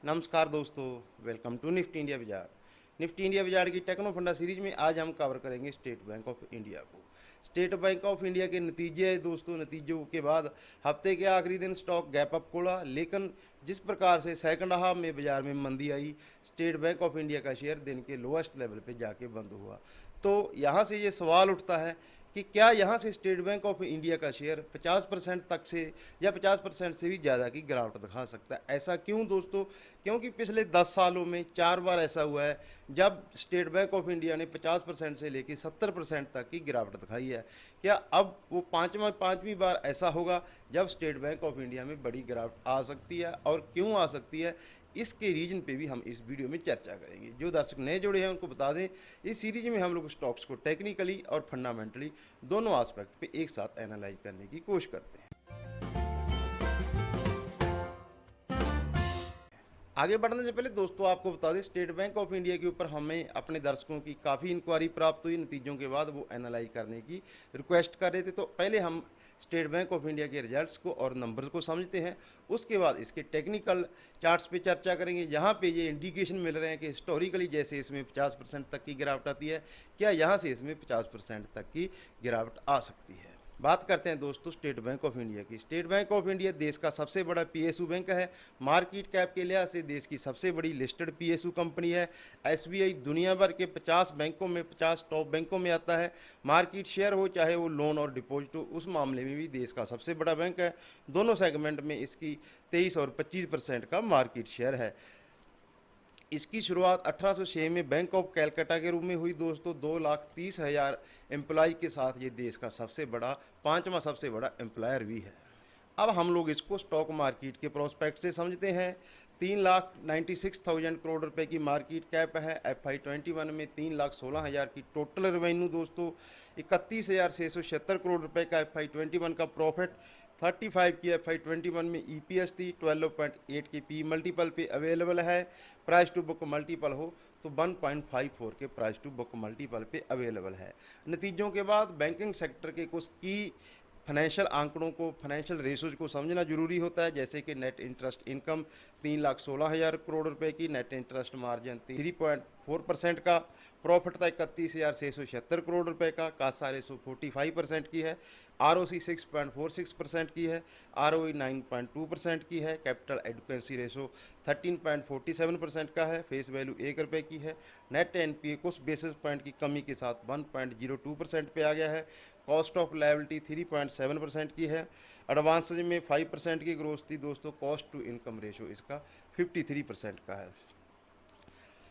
नमस्कार दोस्तों, welcome to Nifty India बाजार। निफ्टी इंडिया बाजार की टेक्नो फंडा सीरीज में आज हम कवर करेंगे स्टेट बैंक ऑफ इंडिया को। स्टेट बैंक ऑफ इंडिया के नतीजे हैं दोस्तों। नतीजों के बाद हफ्ते के आखिरी दिन स्टॉक गैप अप खोला, लेकिन जिस प्रकार से सेकंड हाफ में बाजार में मंदी आई, स्टेट बैंक ऑफ इंडिया का शेयर दिन के लोएस्ट लेवल पे जाके बंद हुआ। तो यहाँ से ये सवाल उठता है कि क्या यहाँ से स्टेट बैंक ऑफ इंडिया का शेयर 50% तक से या 50% से भी ज़्यादा की गिरावट दिखा सकता है। ऐसा क्यों दोस्तों? क्योंकि पिछले 10 सालों में 4 बार ऐसा हुआ है जब स्टेट बैंक ऑफ इंडिया ने 50% से लेकर 70% तक की गिरावट दिखाई है। क्या अब वो पाँचवीं बार ऐसा होगा जब स्टेट बैंक ऑफ इंडिया में बड़ी गिरावट आ सकती है, और क्यों आ सकती है, इसके रीजन पे भी हम इस वीडियो में चर्चा करेंगे। जो दर्शक नए जुड़े हैं उनको बता दें, इस सीरीज में हम लोग स्टॉक्स को टेक्निकली और फंडामेंटली दोनों एस्पेक्ट पे एक साथ एनालाइज करने की कोशिश करते हैं। आगे बढ़ने से पहले दोस्तों आपको बता दें, स्टेट बैंक ऑफ इंडिया के ऊपर हमें अपने दर्शकों की काफ़ी इंक्वायरी प्राप्त हुई। नतीजों के बाद वो एनालाइज करने की रिक्वेस्ट कर रहे थे। तो पहले हम स्टेट बैंक ऑफ इंडिया के रिजल्ट्स को और नंबर्स को समझते हैं, उसके बाद इसके टेक्निकल चार्ट्स पे चर्चा करेंगे। यहाँ पे ये इंडिकेशन मिल रहे हैं कि हिस्टोरिकली जैसे इसमें 50% तक की गिरावट आती है, क्या यहाँ से इसमें 50% तक की गिरावट आ सकती है। बात करते हैं दोस्तों स्टेट बैंक ऑफ इंडिया की। स्टेट बैंक ऑफ इंडिया देश का सबसे बड़ा पीएसयू बैंक है। मार्केट कैप के लिहाज से देश की सबसे बड़ी लिस्टेड पीएसयू कंपनी है। एसबीआई दुनिया भर के 50 बैंकों में 50 टॉप बैंकों में आता है। मार्केट शेयर हो चाहे वो लोन और डिपॉजिट हो, उस मामले में भी देश का सबसे बड़ा बैंक है। दोनों सेगमेंट में इसकी 23 और 25% का मार्केट शेयर है। इसकी शुरुआत 1806 में बैंक ऑफ कैलकाटा के रूप में हुई दोस्तों। 2,30,000 एम्प्लॉय के साथ ये देश का सबसे बड़ा, पांचवा सबसे बड़ा एम्प्लॉयर भी है। अब हम लोग इसको स्टॉक मार्केट के प्रोस्पेक्ट से समझते हैं। 3,96,000 करोड़ रुपए की मार्केट कैप है। FY21 में 3,16,000 की टोटल रेवेन्यू दोस्तों। 31,676 करोड़ रुपए का FY21 का प्रॉफिट। 35 की FY21 में EPS थी। 12.8 की पी मल्टीपल पे अवेलेबल है। प्राइस टू बुक मल्टीपल हो तो 1.54 के प्राइस टू बुक मल्टीपल पे अवेलेबल है। नतीजों के बाद बैंकिंग सेक्टर के कुछ की फाइनेंशियल आंकड़ों को, फाइनेंशियल रेशोज को समझना जरूरी होता है, जैसे कि नेट इंटरेस्ट इनकम 3,16,000 करोड़ रुपए की, नेट इंटरेस्ट मार्जिन 3.4% का, प्रॉफिट था 31,676 करोड़ रुपए का, कासा रेशो 45% की है, ROC 6.46% की है, ROE 9.2% की है, कैपिटल एडुकेंसी रेशो 13.47% का है, फेस वैल्यू 1 रुपये की है, नेट एनपीए कुछ बेसिस पॉइंट की कमी के साथ 1.02% पे आ गया है, कॉस्ट ऑफ लायबिलिटी 3.7% की है, एडवांसेज में 5% की ग्रोथ थी दोस्तों, कॉस्ट टू इनकम रेशो इसका 53% का है।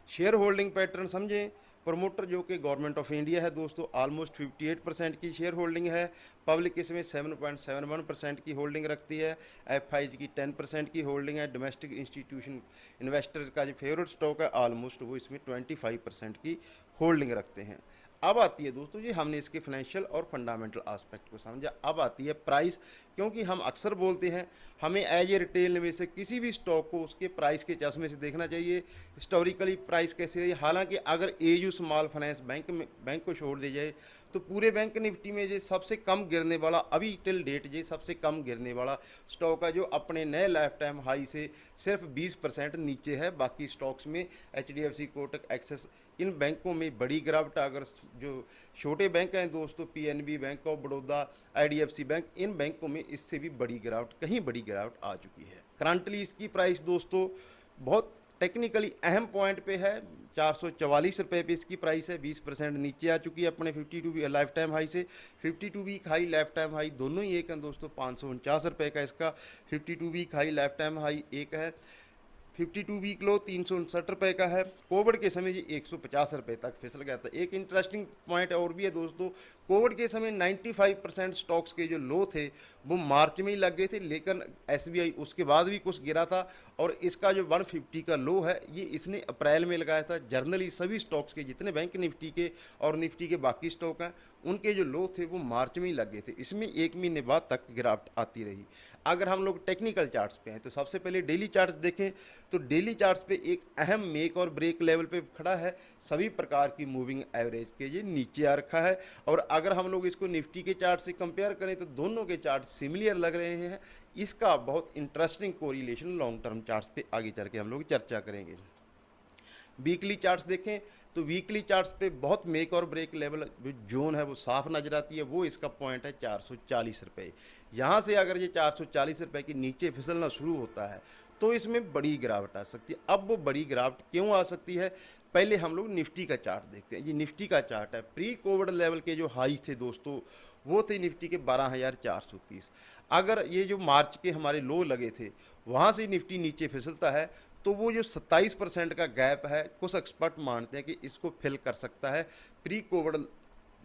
शेयर होल्डिंग पैटर्न समझें। प्रमोटर जो कि गवर्नमेंट ऑफ इंडिया है दोस्तों, ऑलमोस्ट 58% की शेयर होल्डिंग है। पब्लिक इसमें 7.71% की होल्डिंग रखती है। FIज की 10% की होल्डिंग है। डोमेस्टिक इंस्टीट्यूशन इन्वेस्टर्स का जो फेवरेट स्टॉक है, ऑलमोस्ट वो इसमें 25% की होल्डिंग रखते हैं। अब आती है दोस्तों, ये हमने इसके फाइनेंशियल और फंडामेंटल एस्पेक्ट को समझा। अब आती है प्राइस, क्योंकि हम अक्सर बोलते हैं हमें एज ए रिटेल निवेशक से किसी भी स्टॉक को उसके प्राइस के चश्मे से देखना चाहिए, हिस्टोरिकली प्राइस कैसी रही। हालांकि अगर एयू स्मॉल फाइनेंस बैंक को छोड़ दी जाए तो पूरे बैंक निफ्टी में जो सबसे कम गिरने वाला, अभी टिल डेट जो सबसे कम गिरने वाला स्टॉक है, जो अपने नए लाइफ टाइम हाई से सिर्फ 20% नीचे है। बाकी स्टॉक्स में HDFC, कोटक, एक्सिस, इन बैंकों में बड़ी गिरावट। अगर जो छोटे बैंक हैं दोस्तों, PNB, bank of Baroda, IDFC bank, इन बैंकों में इससे भी बड़ी गिरावट, कहीं बड़ी गिरावट आ चुकी है। करंटली इसकी प्राइस दोस्तों बहुत टेक्निकली अहम पॉइंट पे है। 444 रुपये पे इसकी प्राइस है। 20% नीचे आ चुकी है अपने 52 लाइफ टाइम हाई से। 52 week high, life time high दोनों ही एक हैं दोस्तों। 549 रुपये का इसका 52 week high, life time high एक है। 52 वीक लो 359 रुपये का है। कोविड के समय ये 150 रुपये तक फिसल गया था। एक इंटरेस्टिंग पॉइंट और भी है दोस्तों, कोविड के समय 95% स्टॉक्स के जो लो थे वो मार्च में ही लग गए थे, लेकिन SBI उसके बाद भी कुछ गिरा था, और इसका जो 150 का लो है ये इसने अप्रैल में लगाया था। जर्नली सभी स्टॉक्स के, जितने बैंक निफ्टी के और निफ्टी के बाकी स्टॉक हैं, उनके जो लो थे वो मार्च में ही लग गए थे। इसमें 1 महीने बाद तक गिरावट आती रही। अगर हम लोग टेक्निकल चार्ट्स पे हैं तो सबसे पहले डेली चार्ट्स देखें तो डेली चार्ट्स पे एक अहम मेक और ब्रेक लेवल पे खड़ा है। सभी प्रकार की मूविंग एवरेज के ये नीचे आ रखा है, और अगर हम लोग इसको निफ्टी के चार्ट से कंपेयर करें तो दोनों के चार्ट सिमिलर लग रहे हैं। इसका बहुत interesting correlation long term charts पे आगे चल के हम लोग चर्चा करेंगे। वीकली चार्ट्स देखें तो वीकली चार्ट्स पे बहुत मेक और ब्रेक लेवल जो जोन है वो साफ नजर आती है। वो इसका पॉइंट है 440 रुपये। यहाँ से अगर ये 440 रुपये के नीचे फिसलना शुरू होता है तो इसमें बड़ी गिरावट आ सकती है। अब वो बड़ी गिरावट क्यों आ सकती है, पहले हम लोग निफ्टी का चार्ट देखते हैं। ये निफ्टी का चार्ट है। प्री कोविड लेवल के जो हाई थे दोस्तों वो थे निफ्टी के 12,430। अगर ये जो मार्च के हमारे लो लगे थे वहाँ से निफ्टी नीचे फिसलता है तो वो जो 27% का गैप है कुछ एक्सपर्ट मानते हैं कि इसको फिल कर सकता है। प्री कोविड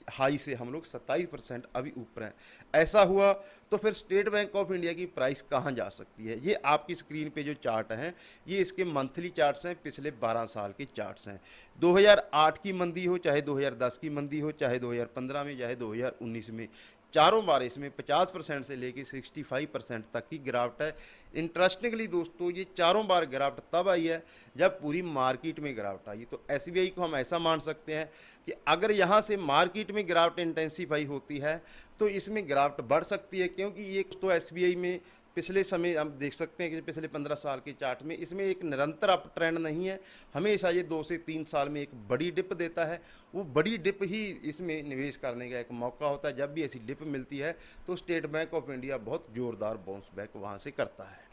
हाई से हम लोग 27% अभी ऊपर हैं। ऐसा हुआ तो फिर स्टेट बैंक ऑफ इंडिया की प्राइस कहाँ जा सकती है। ये आपकी स्क्रीन पे जो चार्ट हैं ये इसके मंथली चार्ट्स हैं, पिछले 12 साल के चार्ट्स हैं। 2008 की मंदी हो, चाहे 2010 की मंदी हो, चाहे 2015 में, चाहे 2019 में, चारों बार इसमें 50% से लेके 65% तक की गिरावट है। इंटरेस्टिंगली दोस्तों ये चारों बार गिरावट तब आई है जब पूरी मार्केट में गिरावट आई। तो एसबीआई को हम ऐसा मान सकते हैं कि अगर यहाँ से मार्केट में गिरावट इंटेंसिफाई होती है तो इसमें गिरावट बढ़ सकती है, क्योंकि ये तो एसबीआई में पिछले समय हम देख सकते हैं कि पिछले 15 साल के चार्ट में इसमें एक निरंतर अप ट्रेंड नहीं है। हमेशा ये 2 से 3 साल में एक बड़ी डिप देता है। वो बड़ी डिप ही इसमें निवेश करने का एक मौका होता है। जब भी ऐसी डिप मिलती है तो स्टेट बैंक ऑफ इंडिया बहुत ज़ोरदार बाउंस बैक वहाँ से करता है।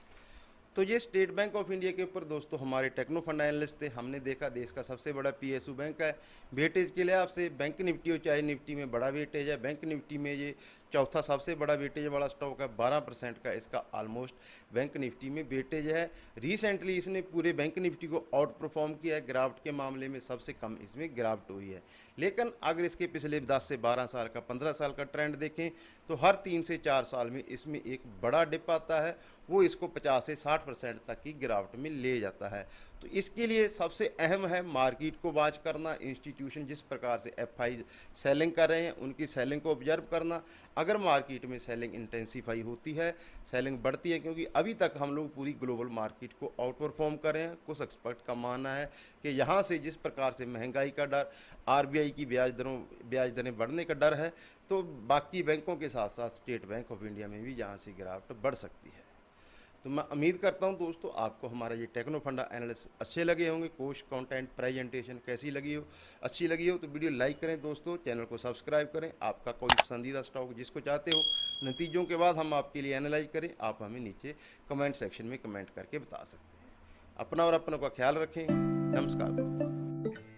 तो ये स्टेट बैंक ऑफ इंडिया के ऊपर दोस्तों हमारे टेक्नो फंड एनालिस्ट थे। हमने देखा देश का सबसे बड़ा पीएसयू बैंक है। वेटेज के लिए आपसे बैंक निफ्टी हो चाहे निफ्टी में बड़ा वेटेज है। बैंक निफ्टी में ये चौथा सबसे बड़ा वेटेज वाला स्टॉक है। 12% का इसका ऑलमोस्ट बैंक निफ्टी में वेटेज है। रिसेंटली इसने पूरे बैंक निफ्टी को आउट परफॉर्म किया है। गिरावट के मामले में सबसे कम इसमें गिरावट हुई है। लेकिन अगर इसके पिछले 10 से 12 साल का 15 साल का ट्रेंड देखें तो हर 3 से 4 साल में इसमें एक बड़ा डिप आता है। वो इसको 50 से 60% तक की गिरावट में ले जाता है। तो इसके लिए सबसे अहम है मार्केट को वॉच करना। इंस्टीट्यूशन जिस प्रकार से एफआई सेलिंग कर रहे हैं उनकी सेलिंग को ऑब्जर्व करना। अगर मार्केट में सेलिंग इंटेंसिफाई होती है, सेलिंग बढ़ती है, क्योंकि अभी तक हम लोग पूरी ग्लोबल मार्केट को आउट परफॉर्म कर रहे हैं। कुछ एक्सपर्ट का मानना है कि यहाँ से जिस प्रकार से महंगाई का डर, आरबीआई की ब्याज दरें बढ़ने का डर है, तो बाकी बैंकों के साथ साथ स्टेट बैंक ऑफ इंडिया में भी यहाँ से गिरावट बढ़ सकती है। तो मैं उम्मीद करता हूं दोस्तों आपको हमारा ये टेक्नो फंडा एनालिसिस अच्छे लगे होंगे। कोर्स कंटेंट प्रेजेंटेशन कैसी लगी हो, अच्छी लगी हो तो वीडियो लाइक करें दोस्तों, चैनल को सब्सक्राइब करें। आपका कोई पसंदीदा स्टॉक जिसको चाहते हो नतीजों के बाद हम आपके लिए एनालाइज करें, आप हमें नीचे कमेंट सेक्शन में कमेंट करके बता सकते हैं। अपना और अपनों का ख्याल रखें। नमस्कार दोस्तों।